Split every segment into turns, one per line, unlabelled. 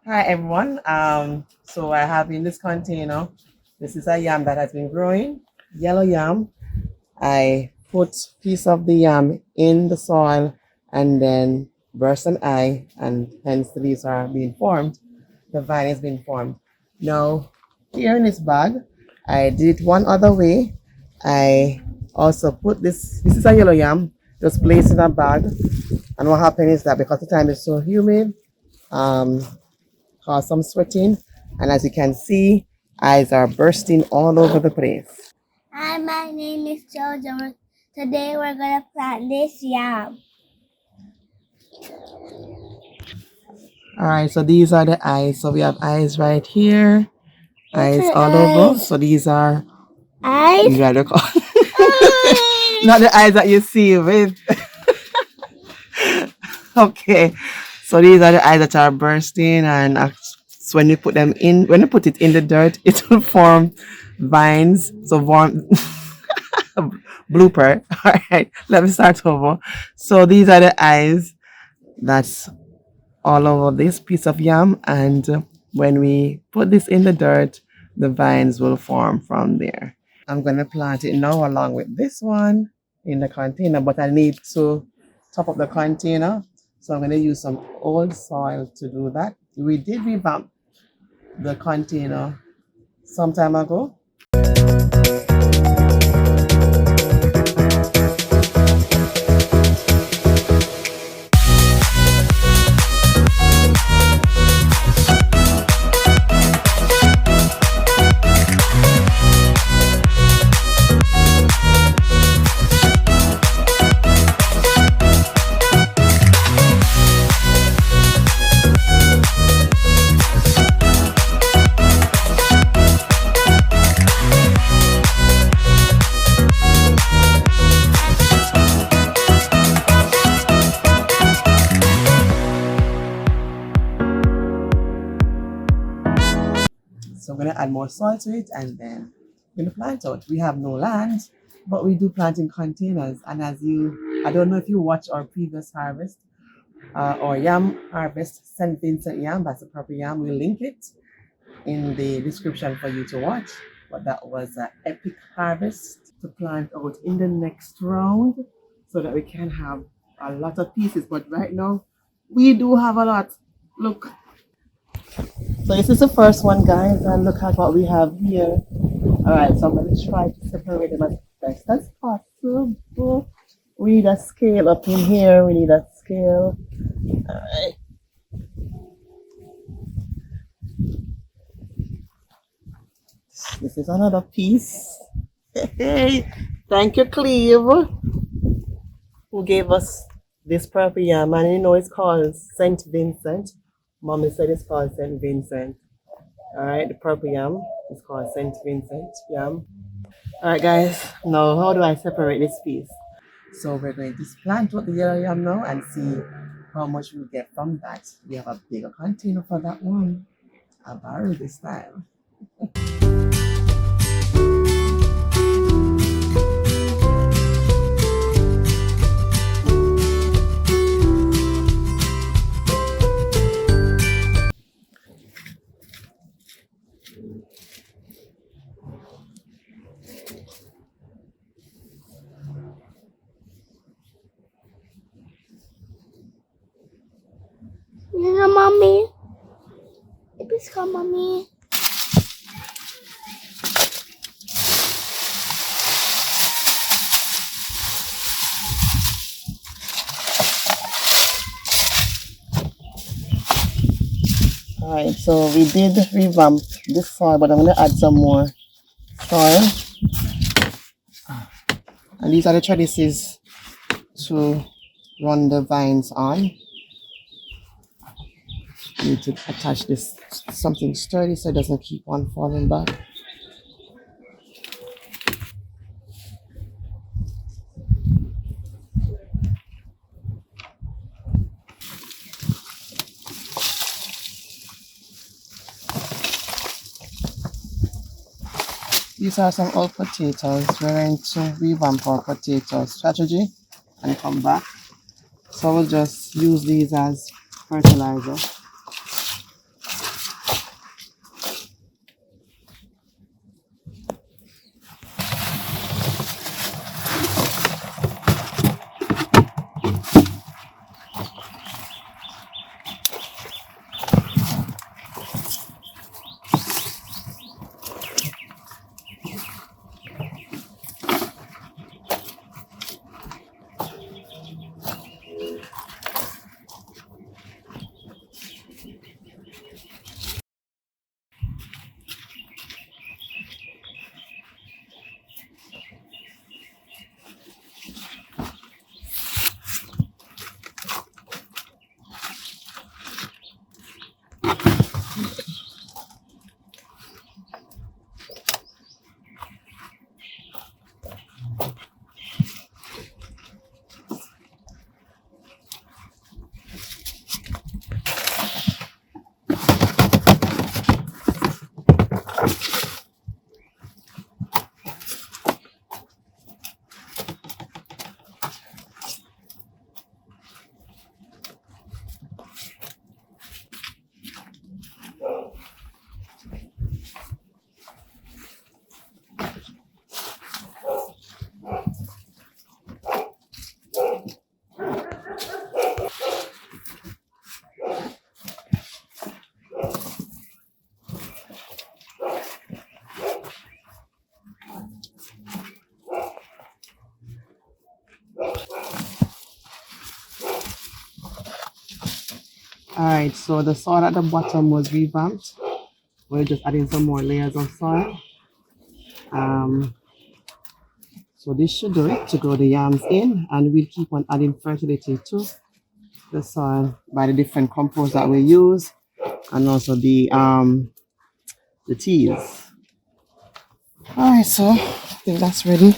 Hi everyone. So I have in this container, this is a yam that has been growing, yellow yam. I put piece of the yam in the soil and then burst an eye, and hence the leaves are being formed. The vine is being formed. Now, here in this bag, I did it one other way. I also put this is a yellow yam, just place in a bag. And what happened is that because the time is so humid, um, cause some sweating, and as you can see, eyes are bursting all over the place.
Hi, my name is Jojo. Today we're gonna plant this yam.
All right, so these are the eyes. So we have eyes right here, eyes all over. So these are
Eyes?
got to call not the eyes that you see with. Okay, so these are the eyes that are bursting, and so when you put them in, when you put it in the dirt, it will form vines. So form blooper. All right, let me start over. So these are the eyes that's all over this piece of yam, and when we put this in the dirt, the vines will form from there. I'm going to plant it now along with this one in the container, but I need to top up the container, so I'm going to use some old soil to do that. We did revamp the container some time ago. So I'm going to add more soil to it, and then I'm going to plant out. We have no land, but we do plant in containers. And I don't know if you watch our previous harvest, or yam harvest, St. Vincent yam, that's the proper yam. We'll link it in the description for you to watch. But that was an epic harvest to plant out in the next round so that we can have a lot of pieces. But right now, we do have a lot. Look. So this is the first one, guys, and look at what we have here. All right, so I'm going to try to separate them as best as possible. We need a scale up in here. We need a scale. All right. This is another piece. Hey, thank you, Cleve, who gave us this purple yam. And you know it's called St. Vincent. Mommy said it's called St. Vincent. All right, the purple yam is called St. Vincent yam. All right, guys, now how do I separate this piece? So we're going to plant out the yellow yam now and see how much we'll get from that. We have a bigger container for that one. I borrowed this time.
Yeah, mommy. Please come, mommy.
All right, so we did revamp this soil, but I'm going to add some more soil. And these are the trellises to run the vines on. You need to attach this to something sturdy so it doesn't keep on falling back. These are some old potatoes. We're going to revamp our potato strategy and come back. So we'll just use these as fertilizer. Alright, so the soil at the bottom was revamped. We're just adding some more layers of soil. So this should do it to grow the yams in, and we'll keep on adding fertility to the soil by the different compost that we use, and also the teas. Alright, so I think that's ready.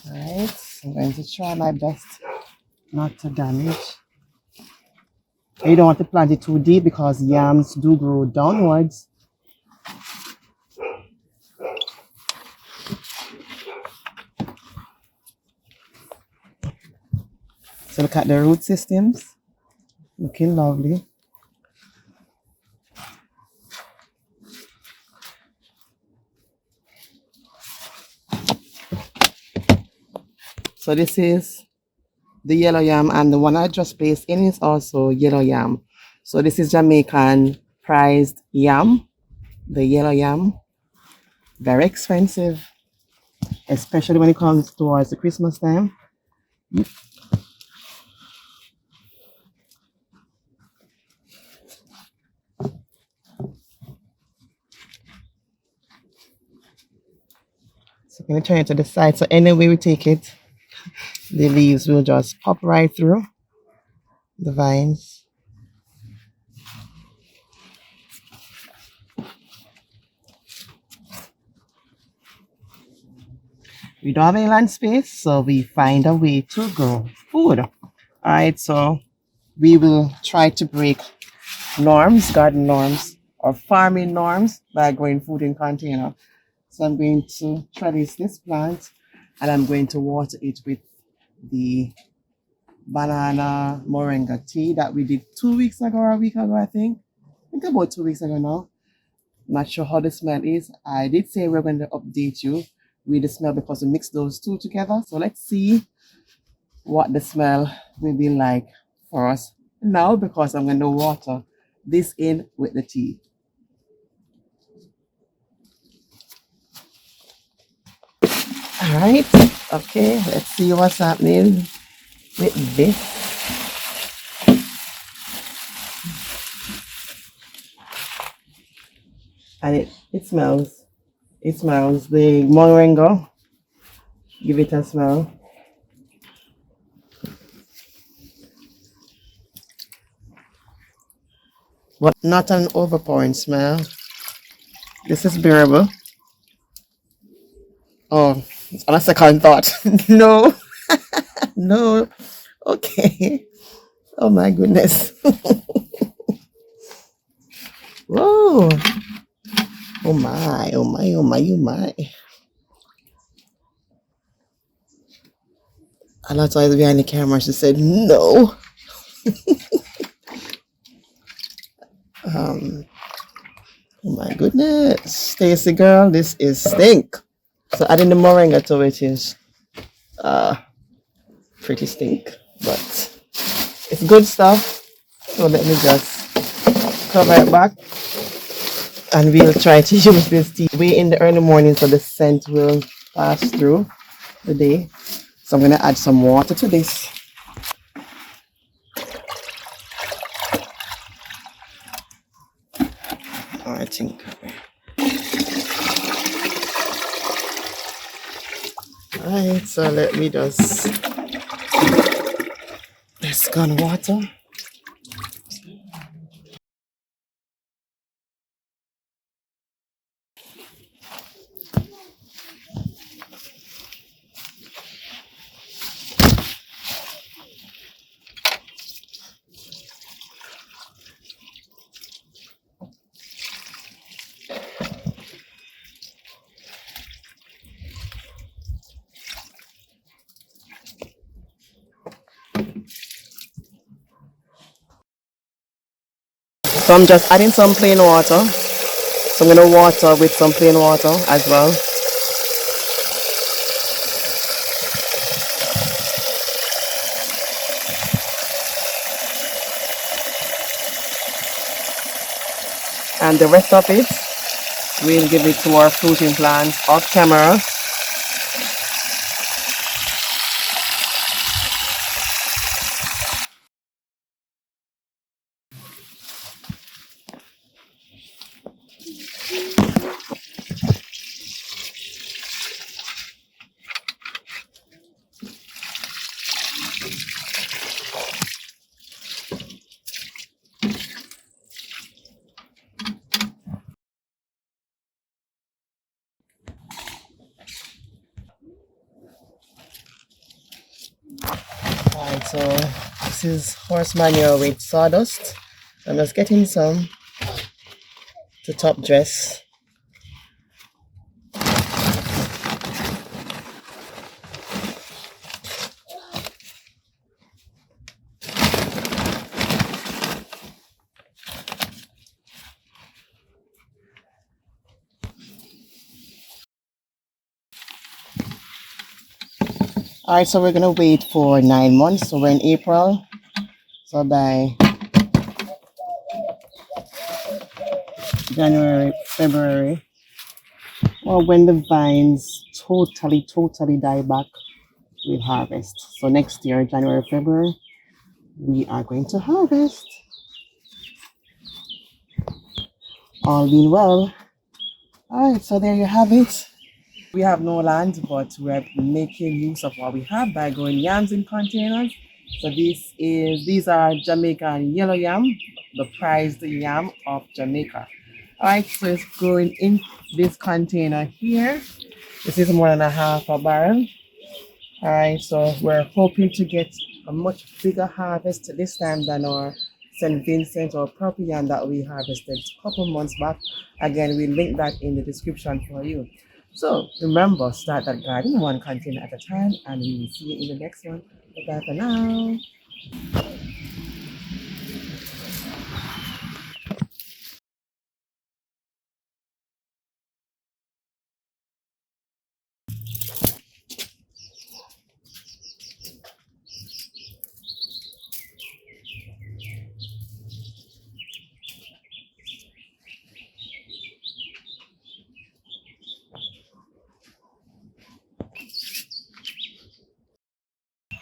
Alright, I'm going to try my best not to damage. You don't want to plant it too deep because yams do grow downwards. So look at the root systems, looking lovely. So this is the yellow yam, and the one I just placed in is also yellow yam. So this is Jamaican prized yam, the yellow yam. Very expensive, especially when it comes towards the Christmas time. So I'm going to turn it to the side. So any way we take it, the leaves will just pop right through the vines. We don't have any land space, so we find a way to grow food. All right, so we will try to break norms, garden norms, or farming norms by growing food in container. So I'm going to trellis this plant, and I'm going to water it with the banana moringa tea that we did 2 weeks ago or a week ago, I think about 2 weeks ago now. Not sure how the smell is. I did say we're going to update you with the smell because we mixed those two together. So let's see what the smell will be like for us now, because I'm going to water this in with the tea. All right, okay, let's see what's happening with this. And it smells the moringa. Give it a smell. But not an overpowering smell. This is bearable. Oh, on a second thought. No. No. Okay. Oh my goodness. Whoa. Oh my, oh my, oh my, oh my. A lot of times behind the camera, she said no. Oh my goodness. Stacy girl, this is stink. So adding the moringa to it is pretty stink. But it's good stuff. So let me just cover it back. And we'll try to use this tea way in the early morning so the scent will pass through the day. So I'm going to add some water to this. I think. Alright, so let me just gone water. So I'm just adding some plain water. So I'm going to water with some plain water as well. And the rest of it, we'll give it to our fruiting plants off camera. Alright, so this is horse manure with sawdust. I'm just getting some to top dress. Alright, so we're gonna wait for 9 months. So we're in April. So by January, February, or when the vines totally die back, we'll harvest. So next year, January, February, we are going to harvest. All being well. Alright, so there you have it. We have no land, but we're making use of what we have by growing yams in containers. So these are Jamaican yellow yam, the prized yam of Jamaica. Alright, so it's growing in this container here. This is more than a half a barrel. Alright, so we're hoping to get a much bigger harvest this time than our St. Vincent or purple yam that we harvested a couple months back. Again, we link that in the description for you. So remember, start that garden one container at a time, and we will see you in the next one. Bye for now.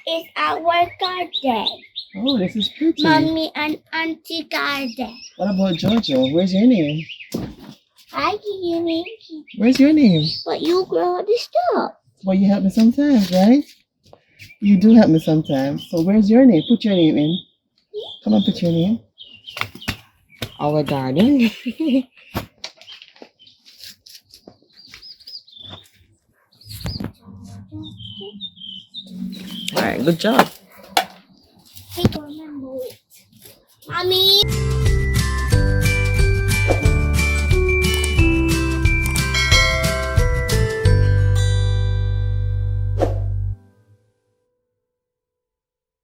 It's our garden.
Oh, this is pretty.
Mommy and Auntie garden.
What about Jojo? Where's your name?
I give you name,
Where's your name?
but you grow the stuff.
Well, you help me sometimes, right? You do help me sometimes. So where's your name? Put your name in. Come on, put your name. Our garden. All right, good job.